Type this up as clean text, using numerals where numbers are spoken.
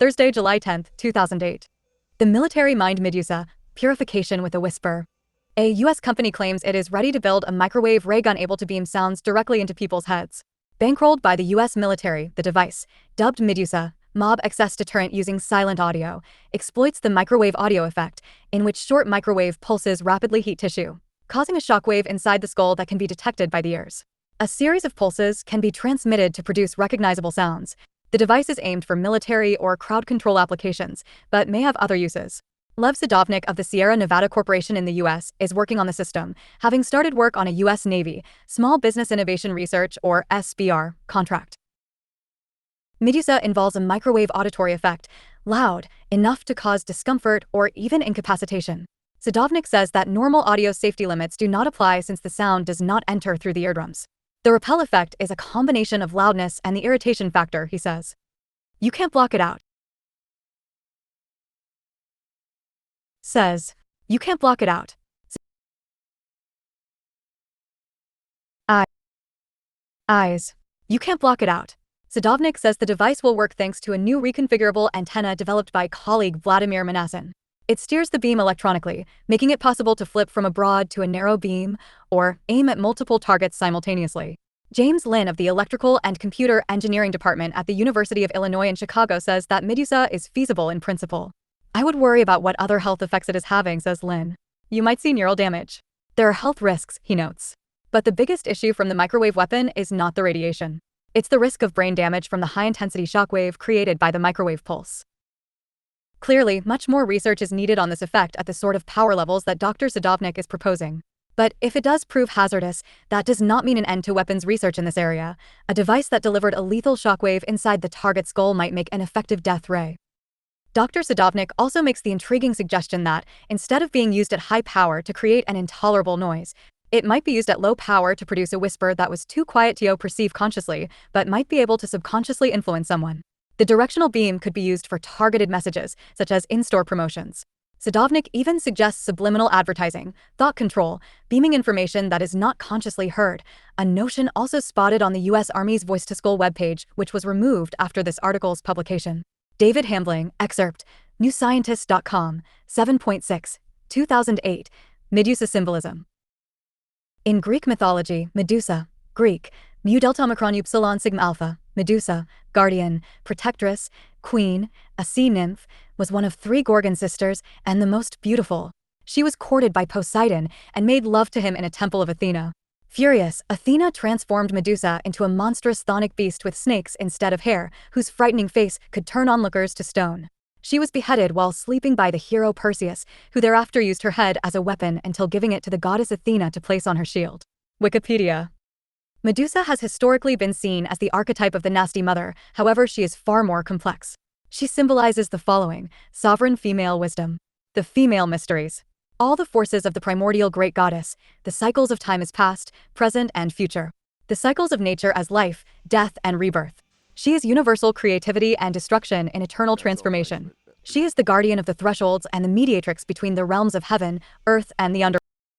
Thursday, July 10, 2008. The military mined Medusa, purification with a whisper. A U.S. company claims it is ready to build a microwave ray gun able to beam sounds directly into people's heads. Bankrolled by the U.S. military, the device, dubbed Medusa, mob excess deterrent using silent audio, exploits the microwave audio effect, in which short microwave pulses rapidly heat tissue, causing a shockwave inside the skull that can be detected by the ears. A series of pulses can be transmitted to produce recognizable sounds. The device is aimed for military or crowd control applications, but may have other uses. Lev Sadovnik of the Sierra Nevada Corporation in the U.S. is working on the system, having started work on a U.S. Navy Small Business Innovation Research, or SBR, contract. Medusa involves a microwave auditory effect, loud, enough to cause discomfort or even incapacitation. Sadovnik says that normal audio safety limits do not apply since the sound does not enter through the eardrums. The repel effect is a combination of loudness and the irritation factor, he says. You can't block it out. Says, you can't block it out. Eyes. You can't block it out. Sadovnik says the device will work thanks to a new reconfigurable antenna developed by colleague Vladimir Manasin. It steers the beam electronically, making it possible to flip from a broad to a narrow beam, or aim at multiple targets simultaneously. James Lin of the Electrical and Computer Engineering Department at the University of Illinois in Chicago says that Medusa is feasible in principle. I would worry about what other health effects it is having, says Lin. You might see neural damage. There are health risks, he notes. But the biggest issue from the microwave weapon is not the radiation. It's the risk of brain damage from the high-intensity shockwave created by the microwave pulse. Clearly, much more research is needed on this effect at the sort of power levels that Dr. Sadovnik is proposing. But if it does prove hazardous, that does not mean an end to weapons research in this area. A device that delivered a lethal shockwave inside the target skull might make an effective death ray. Dr. Sadovnik also makes the intriguing suggestion that, instead of being used at high power to create an intolerable noise, it might be used at low power to produce a whisper that was too quiet to perceive consciously, but might be able to subconsciously influence someone. The directional beam could be used for targeted messages, such as in-store promotions. Sadovnik even suggests subliminal advertising, thought control, beaming information that is not consciously heard, a notion also spotted on the U.S. Army's Voice to Skull webpage, which was removed after this article's publication. David Hambling, excerpt, newscientist.com, 7.6, 2008, Medusa symbolism. In Greek mythology, Medusa, Greek, mu delta omicron upsilon sigma alpha, Medusa, guardian, protectress, queen, a sea nymph, was one of 3 Gorgon sisters and the most beautiful. She was courted by Poseidon and made love to him in a temple of Athena. Furious, Athena transformed Medusa into a monstrous chthonic beast with snakes instead of hair, whose frightening face could turn onlookers to stone. She was beheaded while sleeping by the hero Perseus, who thereafter used her head as a weapon until giving it to the goddess Athena to place on her shield. Wikipedia. Medusa has historically been seen as the archetype of the nasty mother, however she is far more complex. She symbolizes the following: sovereign female wisdom, the female mysteries, all the forces of the primordial great goddess, the cycles of time as past, present, and future, the cycles of nature as life, death, and rebirth. She is universal creativity and destruction in eternal transformation. She is the guardian of the thresholds and the mediatrix between the realms of heaven, earth, and the underworld.